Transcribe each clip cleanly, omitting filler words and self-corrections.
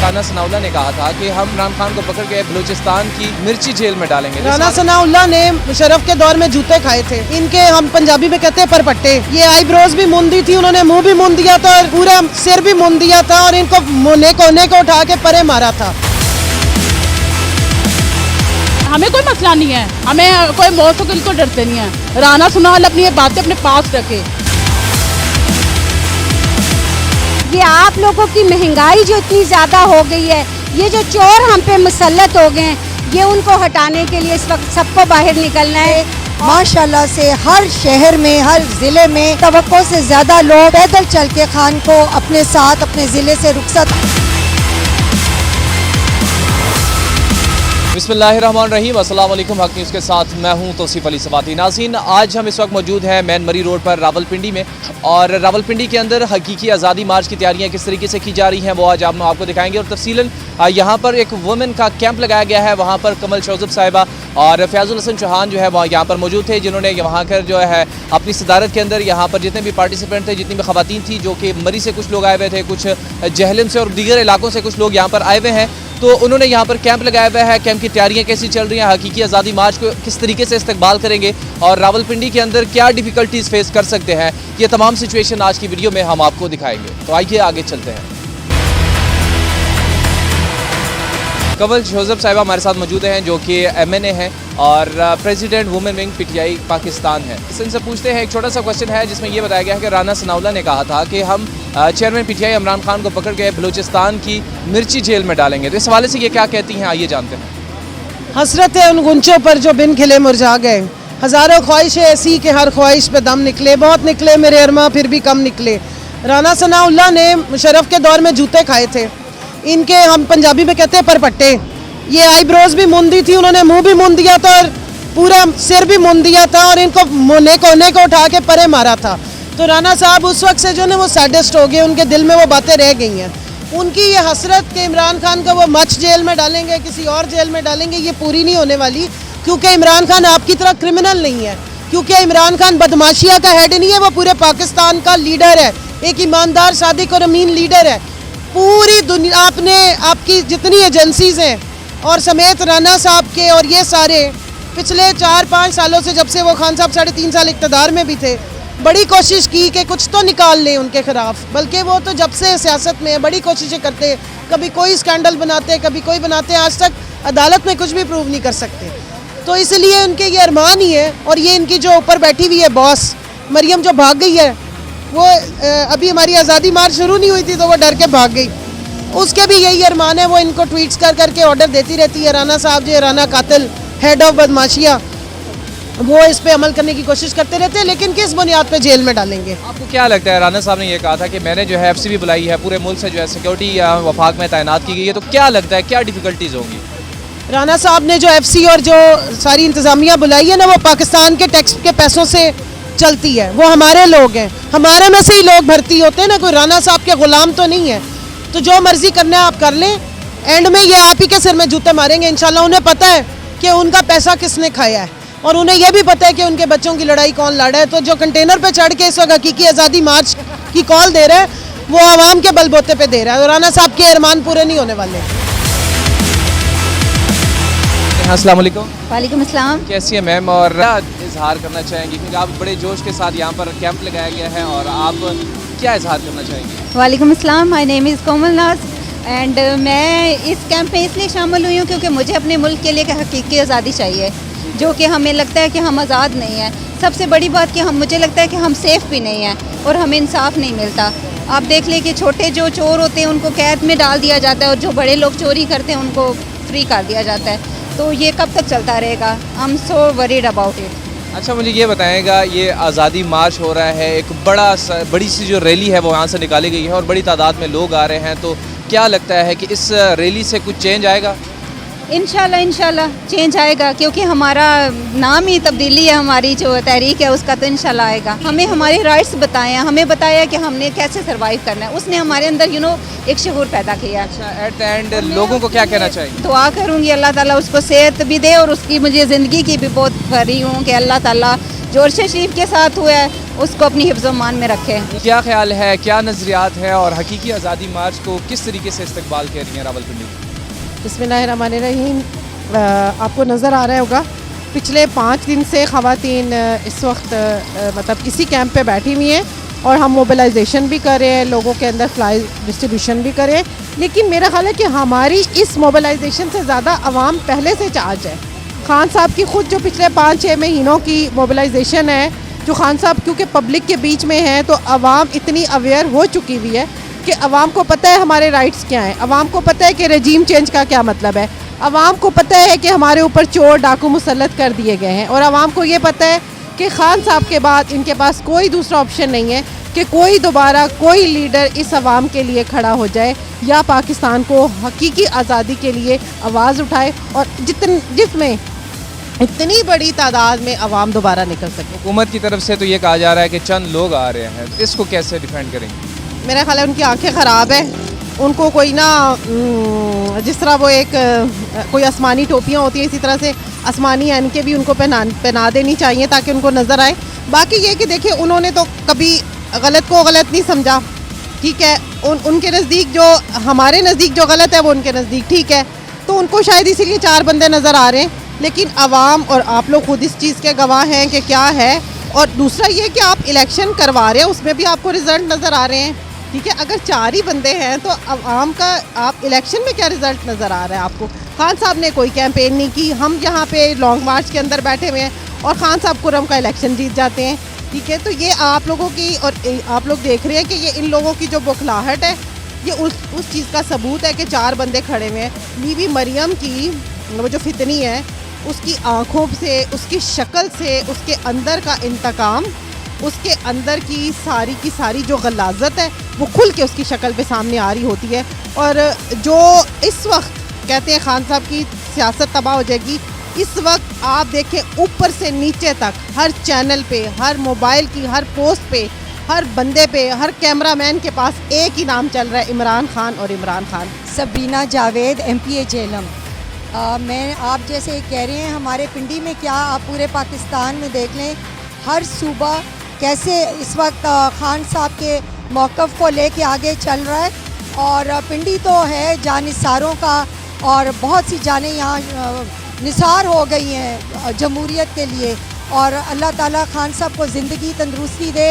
राना सनाउल्लाह ने कहा था कि हम इमरान खान को पकड़ के बलूचिस्तान की मिर्ची जेल में डालेंगे। राना सनाउल्लाह ने मुशर्रफ के दौर में जूते खाए थे। इनके हम पंजाबी में कहते हैं परपट्टे। ये आईब्रोज भी मुंदी थी, उन्होंने मुंह भी मुंद दिया था और पूरा सिर भी मुंद दिया था और इनको मुन्ने कोने को उठा के परे मारा था। हमें कोई मसला नहीं है, हमें कोई मौत को बिल्कुल डरते नहीं है। राना सनाउल्लाह अपनी ये बातें अपने पास रखे। ये आप लोगों की महंगाई जो इतनी ज़्यादा हो गई है, ये जो चोर हम पे मुसल्लत हो गए हैं, ये उनको हटाने के लिए इस वक्त सबको बाहर निकलना है। माशाल्लाह से हर शहर में, हर ज़िले में तवक्को से ज़्यादा लोग पैदल चल के खान को अपने साथ अपने ज़िले से रुखसत। बिस्मिल्लाहिर्रहमानिर्रहीम, अस्सलाम वालेकुम। हक न्यूज़ के साथ मैं हूं तौसीफ अली सवाती। नाज़रीन, आज हम इस वक्त मौजूद हैं मैन मरी रोड पर रावलपिंडी में, और रावलपिंडी के अंदर हकीकी आज़ादी मार्च की तैयारियां किस तरीके से की जा रही हैं वो आज हम आपको दिखाएंगे। और तफसीलन यहाँ पर एक वुमेन का कैंप लगाया गया है, वहाँ पर कमल शौज़ब साहिबा और फयाजुल हसन चौहान जो है वहाँ यहाँ पर मौजूद थे, जिन्होंने वहाँ कर जो है अपनी सदारत के अंदर यहाँ पर जितने भी पार्टिसिपेंट थे, जितनी भी ख़वातीन थी, जो कि मरी से कुछ लोग आए हुए थे, कुछ जहलम से और दीगर इलाकों से कुछ लोग यहाँ पर आए हुए हैं, तो उन्होंने यहाँ पर कैंप लगाया हुआ है। कैंप की तैयारियां कैसी चल रही हैं, हकीकी आज़ादी मार्च को किस तरीके से इस्तकबाल करेंगे और रावलपिंडी के अंदर क्या डिफ़िकल्टीज़ फेस कर सकते हैं, ये तमाम सिचुएशन आज की वीडियो में हम आपको दिखाएंगे। तो आइए आगे चलते हैं। कमल शौज़ब साहिबा हमारे साथ मौजूद हैं, जो कि MNA हैं और president women wing PTI Pakistan है। इनसे पूछते हैं, एक छोटा सा क्वेश्चन है जिसमें ये बताया गया है कि राना सनाउल्लाह ने कहा था कि हम चेयरमैन PTI इमरान खान को पकड़ के बलूचिस्तान की मिर्ची जेल में डालेंगे, तो इस हवाले से ये क्या कहती हैं, आइए जानते हैं। हसरत है उन गुंचों पर जो बिन खिले मुरझा गए, हज़ारों ख्वाहिशें ऐसी कि हर ख्वाहिश पे दम निकले, बहुत निकले मेरे अरमा फिर भी कम निकले। राना सनाउल्लाह ने मुशर्रफ के दौर में जूते खाए थे। इनके हम पंजाबी में कहते हैं परपट्टे। ये आईब्रोज भी मुंदी थी, उन्होंने मुंह भी मुंद दिया था और पूरा सिर भी मुंद दिया था और इनको मुन्ने कोने को उठा के परे मारा था। तो राना साहब उस वक्त से जो है वो सैडिस्ट हो गए, उनके दिल में वो बातें रह गई हैं। उनकी ये हसरत कि इमरान खान को वो मच जेल में डालेंगे, किसी और जेल में डालेंगे, ये पूरी नहीं होने वाली, क्योंकि इमरान खान आपकी तरह क्रिमिनल नहीं है, क्योंकि इमरान खान बदमाशिया का हेड नहीं है, वो पूरे पाकिस्तान का लीडर है, एक ईमानदार सादिक और अमीन लीडर है। पूरी दुनिया आपने आपकी जितनी एजेंसीज हैं और समेत राना साहब के और ये सारे पिछले 4-5 सालों से, जब से वो खान साहब 3.5 साल इक़्तिदार में भी थे, बड़ी कोशिश की कि कुछ तो निकाल लें उनके ख़िलाफ़। बल्कि वो तो जब से सियासत में बड़ी कोशिशें करते, कभी कोई स्कैंडल बनाते, कभी कोई बनाते, आज तक अदालत में कुछ भी प्रूव नहीं कर सकते। तो इसलिए उनके ये अरमान ही है। और ये इनकी जो ऊपर बैठी हुई है बॉस मरियम, जो भाग गई है, वो अभी हमारी आज़ादी मार्च शुरू नहीं हुई थी तो वो डर के भाग गई, उसके भी यही अरमान है। वो इनको ट्वीट्स कर करके ऑर्डर देती रहती है, राना साहब जो राना कातिल हेड ऑफ बदमाशिया, वो इस पे अमल करने की कोशिश करते रहते हैं, लेकिन किस बुनियाद पे जेल में डालेंगे। आपको क्या लगता है, राना साहब ने ये कहा था कि मैंने जो है FCB बुलाई है, पूरे मुल्क से जो है सिक्योरिटी वफाक में तैनात की गई है, तो क्या लगता है क्या डिफ़िकल्टीज़ होंगी? राना साहब ने जो FC और जो सारी इंतज़ामिया बुलाई है ना, वो पाकिस्तान के टैक्स के पैसों से चलती है, वो हमारे लोग हैं, हमारे में से ही लोग भर्ती होते हैं ना, कोई राना साहब के ग़ुलाम तो नहीं है। तो जो मर्ज़ी करना है आप कर लें, एंड में ये आप ही के सिर में जूते मारेंगे इंशाल्लाह। उन्हें पता है कि उनका पैसा किसने खाया है और उन्हें यह भी पता है कि उनके बच्चों की लड़ाई कौन लड़ रहा है। तो जो कंटेनर पे चढ़ के इस वक्त हकीकी आज़ादी मार्च की कॉल दे रहा है, वो आवाम के बलबोते पे दे रहा है, और राना साहब के अरमान पूरे नहीं होने वाले। अस्सलाम वालेकुम। वालेकुम अस्सलाम। कैसी है मैम, और क्या इजहार करना चाहेंगी, क्योंकि आप बड़े जोश के साथ यहाँ पर कैंप लगाया गया है, और आप क्या इजहार करना चाहेंगी? वालेकुम अस्सलाम, माय नेम इज़ कोमल नाज एंड मैं इस कैंप में इसलिए शामिल हुई हूँ क्योंकि मुझे अपने मुल्क के लिए हकीकी आज़ादी चाहिए, जो कि हमें लगता है कि हम आज़ाद नहीं हैं। सबसे बड़ी बात कि मुझे लगता है कि हम सेफ़ भी नहीं हैं और हमें इंसाफ नहीं मिलता। आप देख लें कि छोटे जो चोर होते हैं उनको कैद में डाल दिया जाता है, और जो बड़े लोग चोरी करते हैं उनको फ्री कर दिया जाता है। तो ये कब तक चलता रहेगा? I am so worried about it. अच्छा, मुझे ये बताएगा, ये आज़ादी मार्च हो रहा है, एक बड़ी सी जो रैली है वो यहाँ से निकाली गई है और बड़ी तादाद में लोग आ रहे हैं, तो क्या लगता है कि इस रैली से कुछ चेंज आएगा? इंशाल्लाह चेंज आएगा, क्योंकि हमारा नाम ही तब्दीली है, हमारी जो तहरीक है उसका, तो इंशाल्लाह आएगा। हमें हमारे राइट्स बताए हैं, हमें बताया कि हमने कैसे सर्वाइव करना है, उसने हमारे अंदर एक शऊर पैदा किया। अच्छा, एट द एंड लोगों को क्या कहना चाहिए? दुआ करूँगी अल्लाह ताला उसको सेहत भी दे, और उसकी मुझे ज़िंदगी की भी बहुत खरी हूँ कि अल्लाह ताला जोरशे शरीफ के साथ हुआ है उसको अपनी हिफ्ज़-ओ-मान में रखें। क्या ख्याल है, क्या नज़रियात है और हकीकी आज़ादी मार्च को किस तरीके से इस्तकबाल कर रही हैं रावलपिंडी? बिस्मिल्लाहिर्रहमानिर्रहीम। आपको नज़र आ रहा होगा पिछले 5 दिन से ख़वातीन इस वक्त मतलब इसी कैंप पे बैठी हुई हैं और हम मोबिलाइजेशन भी कर रहे हैं, लोगों के अंदर फ्लाई डिस्ट्रीब्यूशन भी कर रहे हैं। लेकिन मेरा ख्याल है कि हमारी इस मोबिलाइजेशन से ज़्यादा आवाम पहले से चार्ज है। खान साहब की ख़ुद जो पिछले 5-6 महीनों की मोबिलाइजेशन है, जो खान साहब क्योंकि पब्लिक के बीच में हैं तो आवाम इतनी अवेयर हो चुकी हुई है कि आवाम को पता है हमारे राइट्स क्या हैं, आवाम को पता है कि रजीम चेंज का क्या मतलब है, आवाम को पता है कि हमारे ऊपर चोर डाकू मुसल्लत कर दिए गए हैं और आवाम को ये पता है कि खान साहब के बाद इनके पास कोई दूसरा ऑप्शन नहीं है कि कोई दोबारा कोई लीडर इस आवाम के लिए खड़ा हो जाए या पाकिस्तान को हकीकी आज़ादी के लिए आवाज़ उठाए और जिसमें इतनी बड़ी तादाद में आवाम दोबारा निकल सके। हुकूमत की तरफ से तो ये कहा जा रहा है कि चंद लोग आ रहे हैं, इसको कैसे डिफेंड करेंगे? मेरा ख्याल है उनकी आंखें ख़राब है, उनको कोई ना जिस तरह वो एक कोई आसमानी टोपियाँ होती हैं इसी तरह से आसमानी ऐनकें भी उनको पहना देनी चाहिए ताकि उनको नज़र आए। बाकी ये कि देखिए उन्होंने तो कभी गलत को गलत नहीं समझा, ठीक है, उनके नज़दीक जो हमारे नज़दीक जो गलत है वो उनके नज़दीक ठीक है, तो उनको शायद इसीलिए 4 बंदे नज़र आ रहे हैं। लेकिन आवाम और आप लोग खुद इस चीज़ के गवाह हैं कि क्या है। और दूसरा ये कि आप इलेक्शन करवा रहे हैं उसमें भी आपको रिज़ल्ट नज़र आ रहे हैं, ठीक है। अगर 4 ही बंदे हैं तो आवाम का आप इलेक्शन में क्या रिज़ल्ट नज़र आ रहा है आपको? खान साहब ने कोई कैंपेन नहीं की, हम यहाँ पे लॉन्ग मार्च के अंदर बैठे हुए हैं और खान साहब कुर्रम का इलेक्शन जीत जाते हैं, ठीक है। तो ये आप लोगों की और आप लोग देख रहे हैं कि ये इन लोगों की जो बौखलाहट है ये उस चीज़ का सबूत है कि 4 बंदे खड़े हुए हैं। बीवी मरियम की वो जो फितनी है उसकी आँखों से, उसकी शक्ल से, उसके अंदर का इंतकाम, उसके अंदर की सारी जो गलाजत है वो खुल के उसकी शक्ल पे सामने आ रही होती है। और जो इस वक्त कहते हैं खान साहब की सियासत तबाह हो जाएगी, इस वक्त आप देखें ऊपर से नीचे तक हर चैनल पे, हर मोबाइल की हर पोस्ट पे, हर बंदे पे, हर कैमरामैन के पास एक ही नाम चल रहा है, इमरान खान और इमरान खान। सबीना जावेद MPA जेलम। मैं आप जैसे कह रहे हैं हमारे पिंडी में क्या, आप पूरे पाकिस्तान में देख लें हर सूबा कैसे इस वक्त खान साहब के मौक़िफ़ को लेके आगे चल रहा है। और पिंडी तो है जानिसारों का और बहुत सी जानें यहाँ निसार हो गई हैं जमहूरियत के लिए। और अल्लाह ताला खान साहब को ज़िंदगी तंदुरुस्ती दे।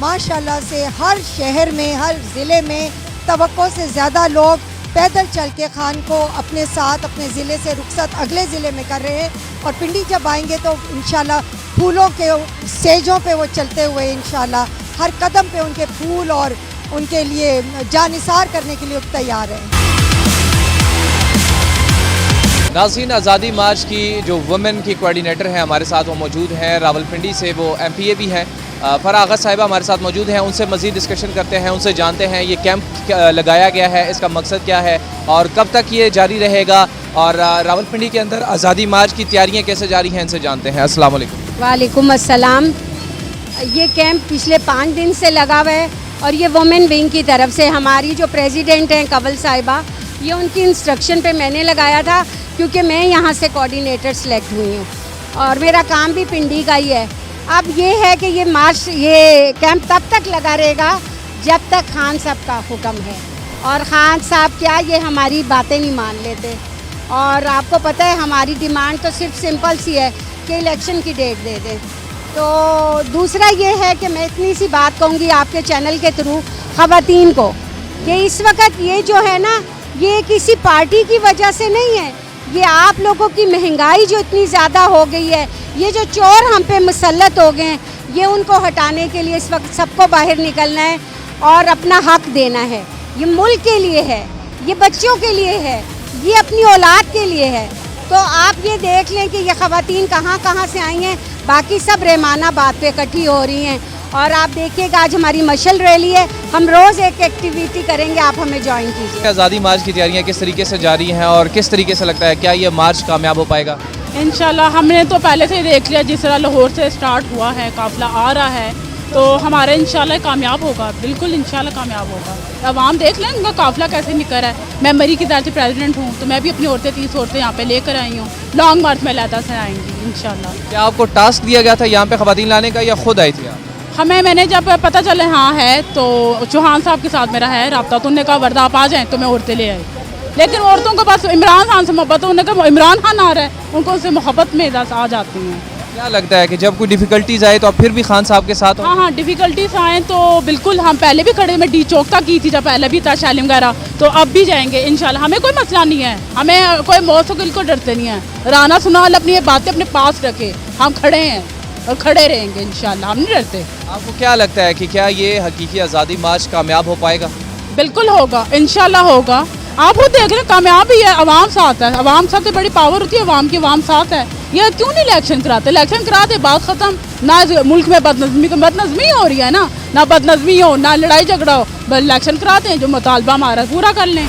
माशाल्लाह से हर शहर में, हर ज़िले में तवक्को से ज़्यादा लोग पैदल चल के खान को अपने साथ अपने ज़िले से रुखसत अगले ज़िले में कर रहे हैं। और पिंडी जब आएंगे तो इंशाल्लाह फूलों के सेजों पे वो चलते हुए इंशाल्लाह हर कदम पे उनके फूल और उनके लिए जानिसार करने के लिए तैयार हैं। नाज़रीन, आज़ादी मार्च की जो वुमेन की कोऑर्डिनेटर हैं हमारे साथ वो मौजूद हैं, रावलपिंडी से वो MPA भी हैं, फरागत साहिबा हमारे साथ मौजूद हैं। उनसे मज़ीद डिस्कशन करते हैं, उनसे जानते हैं ये कैंप लगाया गया है, इसका मकसद क्या है और कब तक ये जारी रहेगा और रावलपिंडी के अंदर आज़ादी मार्च की तैयारियाँ कैसे जारी हैं, इनसे जानते हैं। अस्सलाम वालेकुम। वालेकुम अस्सलाम। ये कैंप पिछले 5 दिन से लगा हुआ है और ये वुमेन विंग की तरफ से हमारी जो प्रेसिडेंट हैं कंवल साहिबा, ये उनकी इंस्ट्रक्शन पे मैंने लगाया था क्योंकि मैं यहाँ से कोऑर्डिनेटर सेलेक्ट हुई हूँ और मेरा काम भी पिंडी का ही है। अब ये है कि ये मार्च, ये कैंप तब तक लगा रहेगा जब तक खान साहब का हुक्म है। और खान साहब क्या, ये हमारी बातें नहीं मान लेते। और आपको पता है हमारी डिमांड तो सिर्फ सिंपल सी है कि इलेक्शन की डेट दे दें। तो दूसरा ये है कि मैं इतनी सी बात कहूँगी आपके चैनल के थ्रू ख़वातीन को कि इस वक्त ये जो है ना, ये किसी पार्टी की वजह से नहीं है, ये आप लोगों की महंगाई जो इतनी ज़्यादा हो गई है, ये जो चोर हम पे मुसल्लत हो गए हैं, ये उनको हटाने के लिए इस वक्त सबको बाहर निकलना है और अपना हक देना है। ये मुल्क के लिए है, ये बच्चों के लिए है, ये अपनी औलाद के लिए है। तो आप ये देख लें कि ये ख़वातीन कहाँ कहाँ से आई हैं, बाकी सब रहमाना बात पे इकट्ठी हो रही हैं। और आप देखिएगा आज हमारी मशल रैली है, हम रोज़ एक एक्टिविटी करेंगे, आप हमें ज्वाइन कीजिए। आज़ादी मार्च की तैयारियाँ किस तरीके से जारी हैं और किस तरीके से लगता है क्या ये मार्च कामयाब हो पाएगा? इंशाल्लाह हमने तो पहले से ही देख लिया, जिस तरह लाहौर से स्टार्ट हुआ है, काफ़िला आ रहा है तो हमारा इंशाल्लाह कामयाब होगा, बिल्कुल इंशाल्लाह कामयाब होगा। अवाम देख लें उनका काफिला कैसे निकल रहा है। मैं मरी की तरह से प्रेसिडेंट हूँ, तो मैं भी अपनी औरतें 30 औरतें यहाँ पे लेकर आई हूँ। लॉन्ग मार्च में लहदा से आएंगी इंशाल्लाह। क्या आपको टास्क दिया गया था यहाँ पे खवातीन लाने का या खुद आई थी आप? मैंने जब पता चले हाँ है तो चौहान साहब के साथ मेरा है रब्ता, तो उन्होंने कहा वर्दा आप आ जाएँ, तो मैं औरतें ले आई। लेकिन औरतों के पास इमरान खान से मोहब्बत है, उन्होंने कहा इमरान खान आ रहा है, उनको उससे मोहब्बत में आ जाती हैं। क्या लगता है कि जब कोई डिफ़िकल्टीज आए तो आप फिर भी खान साहब के साथ हो? हाँ, डिफ़िकल्टीज आए तो बिल्कुल, हम पहले भी खड़े, मैं डी चौक तक की थी जब पहले भी था शालिम वगैरह, तो अब भी जाएंगे इंशाल्लाह। हमें कोई मसला नहीं है, हमें कोई मौत वकील को डरते नहीं है। राना सुनाल अपनी ये बातें अपने पास रखे, हम खड़े हैं और खड़े रहेंगे इंशाल्लाह, हम नहीं डरते। आपको क्या लगता है कि क्या ये हकीकी आज़ादी मार्च कामयाब हो पाएगा? बिल्कुल होगा, इंशाल्लाह होगा। आप वो देख रहे हैं कामयाब ही है, अवाम साथ है। अवाम सबसे बड़ी पावर होती है अवाम की, अवाम साथ है। ये क्यों नहीं इलेक्शन कराते? इलेक्शन कराते बात ख़त्म। ना मुल्क में बदनज़मी हो रही है ना बदनज़मी हो, ना लड़ाई झगड़ा हो, बस इलेक्शन कराते हैं, जो मुतालबा हमारा पूरा कर लें।